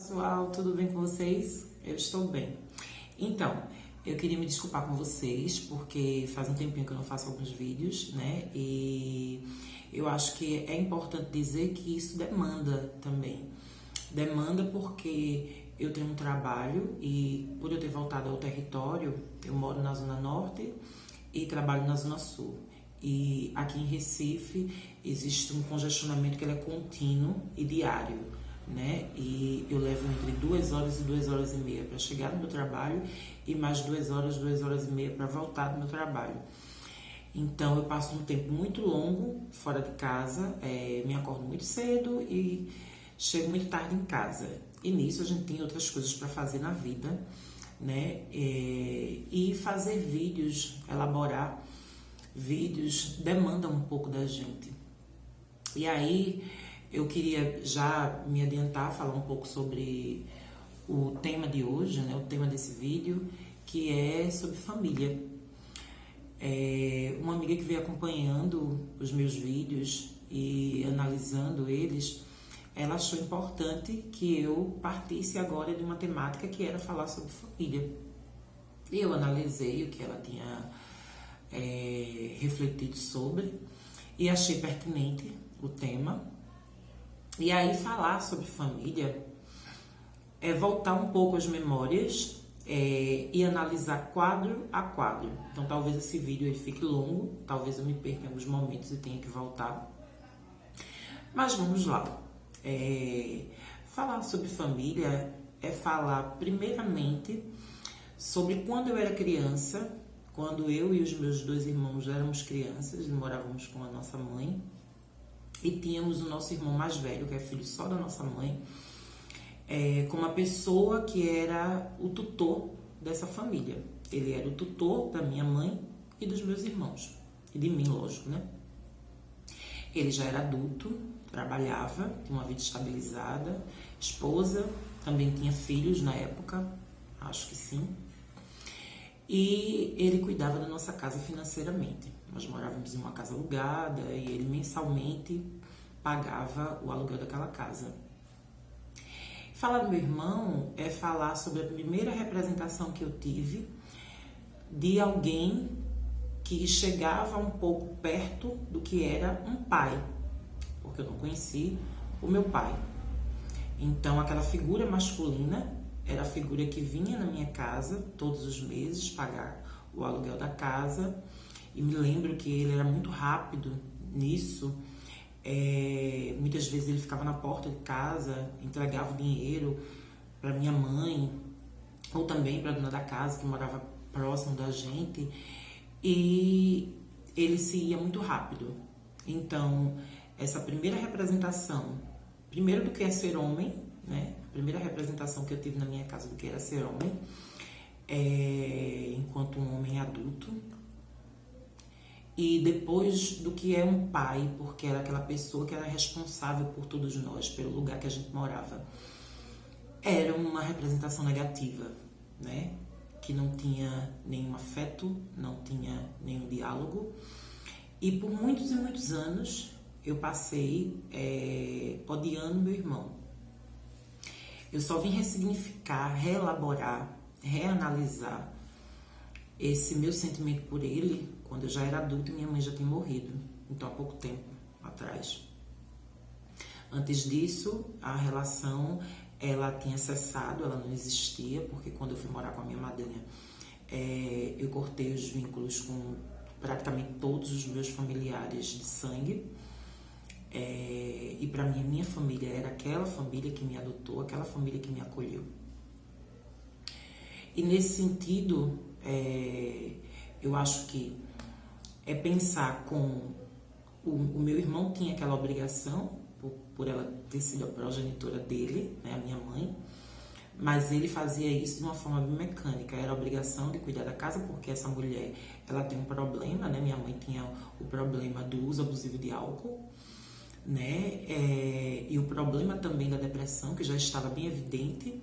Pessoal, tudo bem com vocês? Eu estou bem. Então, eu queria me desculpar com vocês, porque faz um tempinho que eu não faço alguns vídeos, né? E eu acho que é importante dizer que isso demanda também. Demanda porque eu tenho um trabalho e por eu ter voltado ao território, eu moro na Zona Norte e trabalho na Zona Sul. E aqui em Recife existe um congestionamento que ele é contínuo e diário, né? E eu levo entre 2 horas e 2 horas e meia para chegar no meu trabalho e mais 2 horas e meia para voltar do meu trabalho. Então eu passo um tempo muito longo fora de casa, me acordo muito cedo e chego muito tarde em casa. E nisso a gente tem outras coisas para fazer na vida, né? E fazer vídeos, elaborar vídeos demanda um pouco da gente. E aí eu queria já me adiantar, falar um pouco sobre o tema de hoje, né? O tema desse vídeo, que é sobre família. Uma amiga que veio acompanhando os meus vídeos e analisando eles, ela achou importante que eu partisse agora de uma temática que era falar sobre família. E eu analisei o que ela tinha refletido sobre e achei pertinente o tema. E aí falar sobre família é voltar um pouco às memórias e analisar quadro a quadro. Então talvez esse vídeo ele fique longo, talvez eu me perca em alguns momentos e tenha que voltar. Mas vamos lá. Falar sobre família é falar primeiramente sobre quando eu era criança, quando eu e os meus 2 irmãos éramos crianças e morávamos com a nossa mãe. E tínhamos o nosso irmão mais velho, que é filho só da nossa mãe, com uma pessoa que era o tutor dessa família. Ele era o tutor da minha mãe e dos meus irmãos. E de mim, lógico, né? Ele já era adulto, trabalhava, tinha uma vida estabilizada, esposa, também tinha filhos na época, acho que sim. E ele cuidava da nossa casa financeiramente. Nós morávamos em uma casa alugada e ele mensalmente pagava o aluguel daquela casa. Falar do meu irmão é falar sobre a primeira representação que eu tive de alguém que chegava um pouco perto do que era um pai, porque eu não conheci o meu pai. Então aquela figura masculina era a figura que vinha na minha casa todos os meses pagar o aluguel da casa. E me lembro que ele era muito rápido nisso. Muitas vezes ele ficava na porta de casa, entregava o dinheiro para minha mãe, ou também para a dona da casa, que morava próximo da gente. E ele se ia muito rápido. Então, essa primeira representação, primeiro do que é ser homem, né? A primeira representação que eu tive na minha casa do que era ser homem, enquanto um homem adulto. E depois do que é um pai, porque era aquela pessoa que era responsável por todos nós, pelo lugar que a gente morava. Era uma representação negativa, né? Que não tinha nenhum afeto, não tinha nenhum diálogo. E por muitos e muitos anos eu passei odiando meu irmão. Eu só vim ressignificar, reelaborar, reanalisar esse meu sentimento por ele quando eu já era adulta e minha mãe já tinha morrido, então há pouco tempo atrás. Antes disso, a relação ela tinha cessado, ela não existia, porque quando eu fui morar com a minha madrinha, eu cortei os vínculos com praticamente todos os meus familiares de sangue. E para mim, a minha família era aquela família que me adotou, aquela família que me acolheu. E nesse sentido, eu acho que pensar como o meu irmão tinha aquela obrigação, por ela ter sido a progenitora dele, né, a minha mãe, mas ele fazia isso de uma forma bem mecânica. Era a obrigação de cuidar da casa, porque essa mulher ela tem um problema, né? Minha mãe tinha o problema do uso abusivo de álcool, né? E o problema também da depressão, que já estava bem evidente,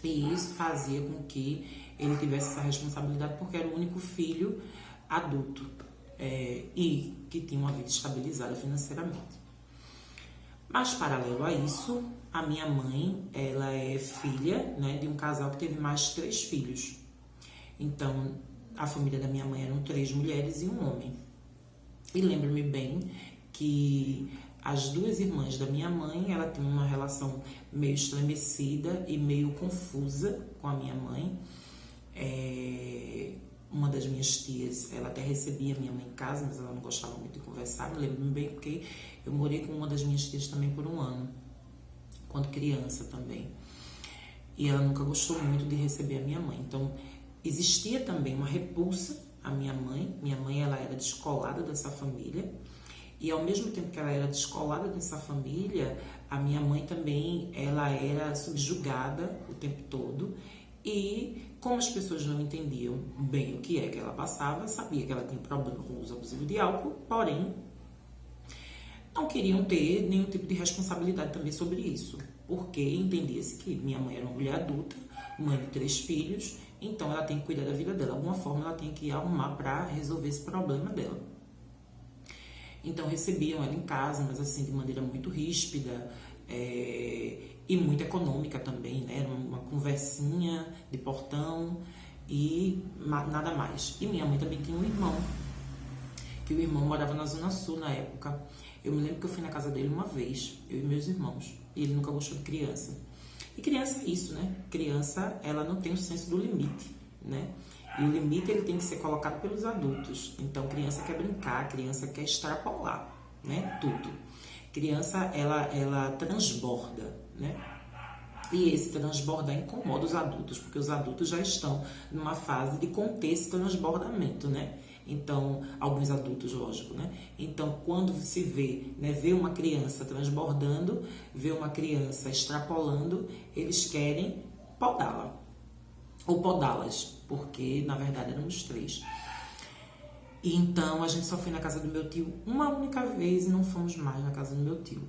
e isso fazia com que ele tivesse essa responsabilidade, porque era o único filho adulto e que tinha uma vida estabilizada financeiramente. Mas, paralelo a isso, a minha mãe, ela filha, né, de um casal que teve mais de 3 filhos. Então, a família da minha mãe eram 3 mulheres e um homem. E lembro-me bem que as 2 irmãs da minha mãe, ela tinha uma relação meio estremecida e meio confusa com a minha mãe. Uma das minhas tias, ela até recebia minha mãe em casa, mas ela não gostava muito de conversar. Me lembro bem porque eu morei com uma das minhas tias também por um ano, quando criança também. E ela nunca gostou muito de receber a minha mãe. Então, existia também uma repulsa à minha mãe. Minha mãe, ela era descolada dessa família. E ao mesmo tempo que ela era descolada dessa família, a minha mãe também, ela era subjugada o tempo todo. E como as pessoas não entendiam bem o que é que ela passava, sabia que ela tinha problema com o uso abusivo de álcool, porém não queriam ter nenhum tipo de responsabilidade também sobre isso, porque entendia-se que minha mãe era uma mulher adulta, mãe de 3 filhos, então ela tem que cuidar da vida dela, de alguma forma ela tem que arrumar para resolver esse problema dela. Então recebiam ela em casa, mas assim de maneira muito ríspida, e muito econômica também, né? Era uma conversinha de portão e nada mais. E minha mãe também tinha um irmão, que o irmão morava na Zona Sul na época. Eu me lembro que eu fui na casa dele uma vez, eu e meus irmãos, e ele nunca gostou de criança. E criança é isso, né? Criança, ela não tem o senso do limite, né? E o limite, ele tem que ser colocado pelos adultos. Então, criança quer brincar, criança quer extrapolar, né? Tudo. Criança, ela transborda, né? E esse transbordar incomoda os adultos, porque os adultos já estão numa fase de conter esse transbordamento, né? Então, alguns adultos, lógico, né? Então, quando se vê, né, vê uma criança transbordando, vê uma criança extrapolando, eles querem podá-la, ou podá-las, porque, na verdade, éramos 3. E então, a gente só foi na casa do meu tio uma única vez e não fomos mais na casa do meu tio.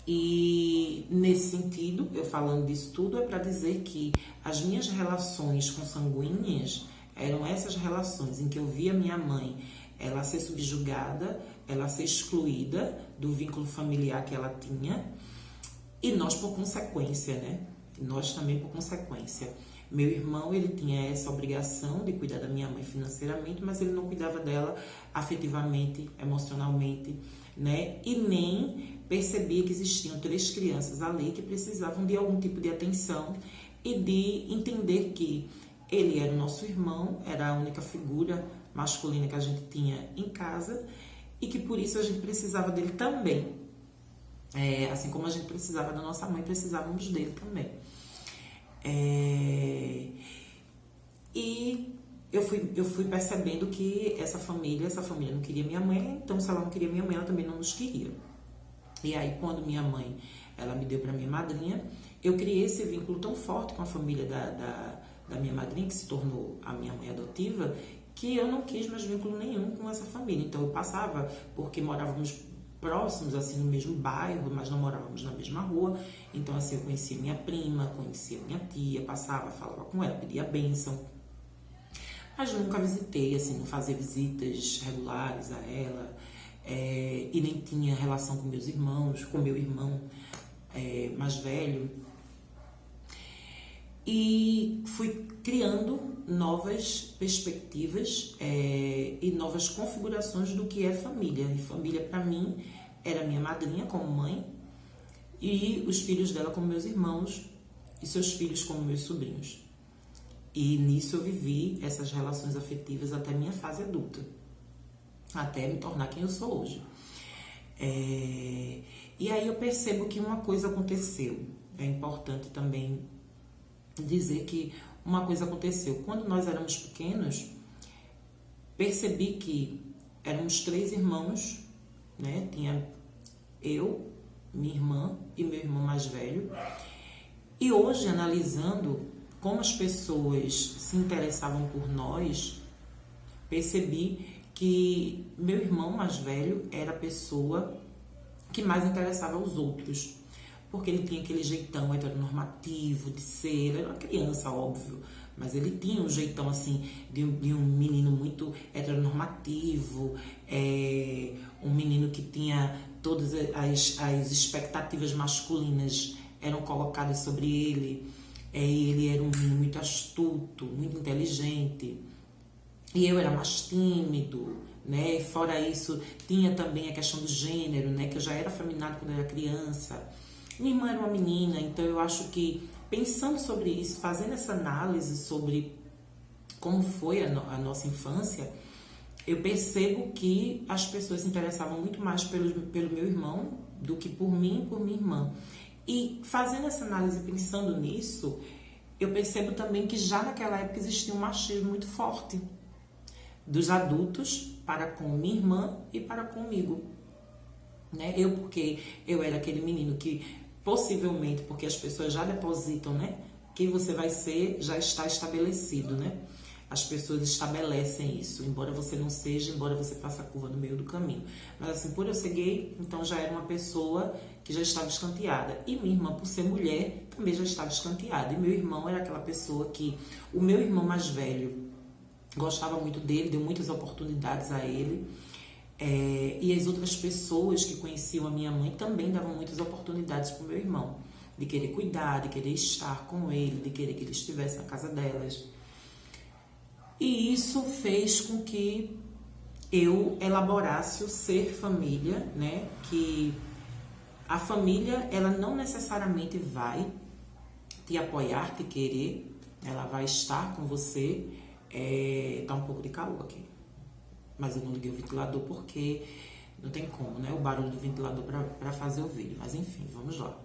E nesse sentido, eu falando disso tudo, é para dizer que as minhas relações consanguíneas eram essas relações em que eu via minha mãe, ela ser subjugada, ela ser excluída do vínculo familiar que ela tinha, e nós por consequência, né? Nós também por consequência. Meu irmão, ele tinha essa obrigação de cuidar da minha mãe financeiramente, mas ele não cuidava dela afetivamente, emocionalmente, né? E nem percebia que existiam 3 crianças ali que precisavam de algum tipo de atenção e de entender que ele era o nosso irmão, era a única figura masculina que a gente tinha em casa e que por isso a gente precisava dele também. Assim como a gente precisava da nossa mãe, precisávamos dele também. E eu fui percebendo que essa família não queria minha mãe, então se ela não queria minha mãe, ela também não nos queria. E aí, quando minha mãe, ela me deu para minha madrinha, eu criei esse vínculo tão forte com a família da minha madrinha, que se tornou a minha mãe adotiva, que eu não quis mais vínculo nenhum com essa família. Então, eu passava, porque morávamos próximos, assim, no mesmo bairro, mas não morávamos na mesma rua. Então, assim, eu conhecia minha prima, conhecia minha tia, passava, falava com ela, pedia bênção. Mas nunca visitei, assim, não fazia visitas regulares a ela, e nem tinha relação com meus irmãos, com meu irmão mais velho. E fui criando novas perspectivas e novas configurações do que é família. E família, para mim, era minha madrinha como mãe e os filhos dela como meus irmãos e seus filhos como meus sobrinhos. E nisso eu vivi essas relações afetivas até minha fase adulta, até me tornar quem eu sou hoje. E aí eu percebo que uma coisa aconteceu. É importante também dizer que uma coisa aconteceu. Quando nós éramos pequenos, percebi que éramos 3 irmãos, né? Tinha eu, minha irmã e meu irmão mais velho. E hoje, analisando como as pessoas se interessavam por nós, percebi que meu irmão mais velho era a pessoa que mais interessava aos outros, porque ele tinha aquele jeitão heteronormativo de ser, ele era uma criança, óbvio, mas ele tinha um jeitão assim de um menino muito heteronormativo, um menino que tinha todas as expectativas masculinas eram colocadas sobre ele. Ele era um menino muito astuto, muito inteligente, e eu era mais tímido, né? Fora isso, tinha também a questão do gênero, né? Que eu já era afeminado quando eu era criança. Minha irmã era uma menina, então eu acho que pensando sobre isso, fazendo essa análise sobre como foi a nossa infância, eu percebo que as pessoas se interessavam muito mais pelo meu irmão do que por mim e por minha irmã. E fazendo essa análise, pensando nisso, eu percebo também que já naquela época existia um machismo muito forte dos adultos para com minha irmã e para comigo, né? Porque eu era aquele menino que possivelmente, porque as pessoas já depositam, né? Quem você vai ser já está estabelecido, né? As pessoas estabelecem isso, embora você não seja, embora você faça a curva no meio do caminho. Mas assim, por eu ser gay, então já era uma pessoa que já estava escanteada. E minha irmã, por ser mulher, também já estava escanteada. E meu irmão era aquela pessoa que... O meu irmão mais velho gostava muito dele, deu muitas oportunidades a ele. E as outras pessoas que conheciam a minha mãe também davam muitas oportunidades para o meu irmão. De querer cuidar, de querer estar com ele, de querer que ele estivesse na casa delas. E isso fez com que eu elaborasse o ser família, né? Que a família, ela não necessariamente vai te apoiar, te querer, ela vai estar com você. Tá um pouco de calor aqui, mas eu não liguei o ventilador porque não tem como, né? O barulho do ventilador para fazer o vídeo, mas enfim, vamos lá.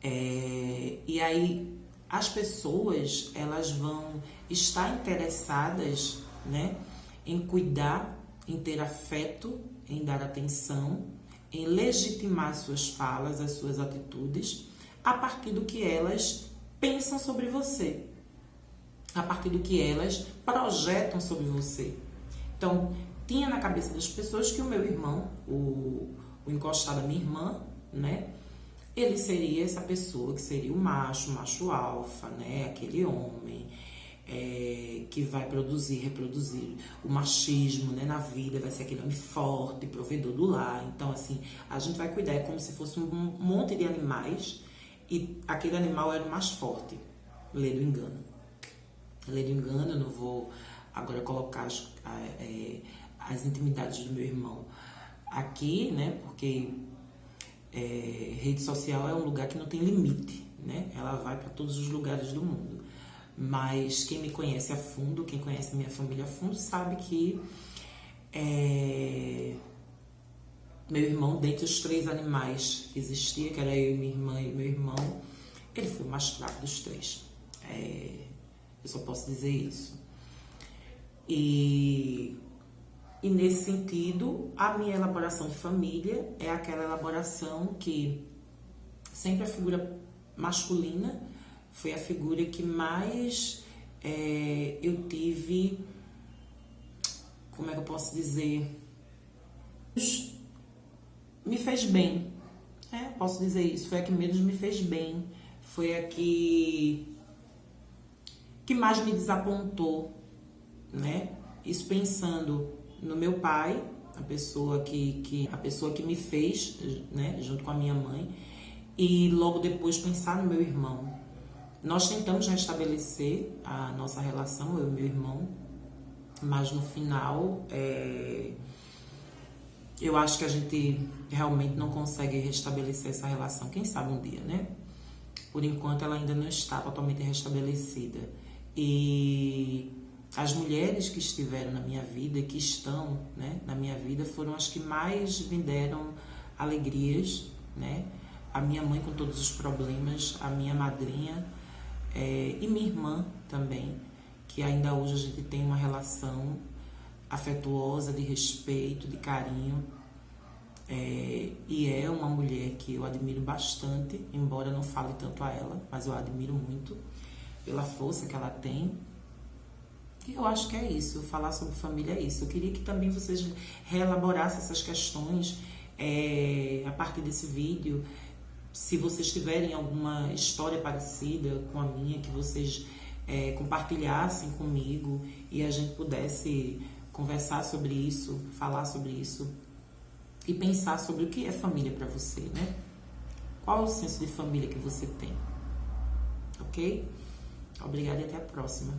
E aí as pessoas, elas vão estar interessadas, né, em cuidar, em ter afeto, em dar atenção, em legitimar suas falas, as suas atitudes, a partir do que elas pensam sobre você, a partir do que elas projetam sobre você. Então, tinha na cabeça das pessoas que o meu irmão, o encostado da minha irmã, né, ele seria essa pessoa que seria o macho alfa, né? Aquele homem que vai produzir, reproduzir o machismo, né? Na vida, vai ser aquele homem forte, provedor do lar. Então, assim, a gente vai cuidar, é como se fosse um monte de animais e aquele animal era o mais forte. Lê do engano. Lê do engano, eu não vou agora colocar as intimidades do meu irmão aqui, né? Porque... rede social é um lugar que não tem limite, né? Ela vai para todos os lugares do mundo. Mas quem me conhece a fundo, quem conhece minha família a fundo, sabe que meu irmão, dentre os 3 animais que existia, que era eu, minha irmã e meu irmão, ele foi o mais fraco dos 3. Eu só posso dizer isso. E nesse sentido, a minha elaboração de família é aquela elaboração que sempre a figura masculina foi a figura que mais eu tive, como é que eu posso dizer, me fez bem. Posso dizer isso, foi a que menos me fez bem, foi a que mais me desapontou, né? Isso pensando no meu pai, a pessoa que me fez, né, junto com a minha mãe, e logo depois pensar no meu irmão. Nós tentamos restabelecer a nossa relação, eu e meu irmão, mas no final eu acho que a gente realmente não consegue restabelecer essa relação. Quem sabe um dia, né? Por enquanto ela ainda não está totalmente restabelecida. E as mulheres que estiveram na minha vida, que estão, né, na minha vida, foram as que mais me deram alegrias, né? A minha mãe com todos os problemas, a minha madrinha e minha irmã também, que ainda hoje a gente tem uma relação afetuosa, de respeito, de carinho. E é uma mulher que eu admiro bastante, embora não fale tanto a ela, mas eu a admiro muito pela força que ela tem. E eu acho que é isso, falar sobre família é isso. Eu queria que também vocês reelaborassem essas questões a partir desse vídeo. Se vocês tiverem alguma história parecida com a minha, que vocês compartilhassem comigo e a gente pudesse conversar sobre isso, falar sobre isso e pensar sobre o que é família para você, né? Qual é o senso de família que você tem? Ok? Obrigada e até a próxima.